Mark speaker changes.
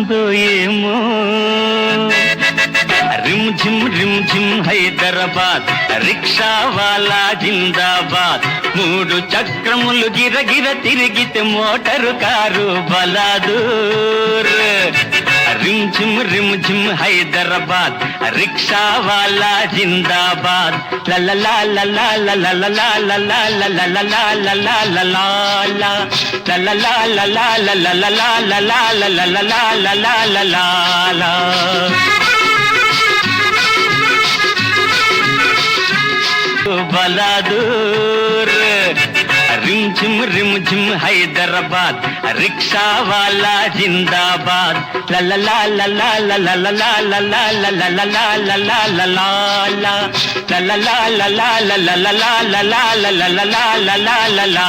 Speaker 1: ఏమో రిమ్ ఝిమ్ హైదరాబాద్ రిక్షా వాలా జిందాబాద్ మూడు చక్రములు గిరగిర తిరిగితే మోటారు కారు బలాదూర్ రిమ్ ఝిమ్ హైదరాబాద్ రిక్షా వాలా జిందాబాద్ లలలా లలా లలలా లలా లలలా లలా లలా లలలా లలా లలలా లలా లలలా లలా లలా బలాదూర్ రిమ్ ఝిమ్ హైదరాబాద్ రిక్షా వాలా జిందాబాద్ లలలా లలా లలలా లలా లలలా లలా లలా లలలా లలా లలలా లలా లలలా లలా లలా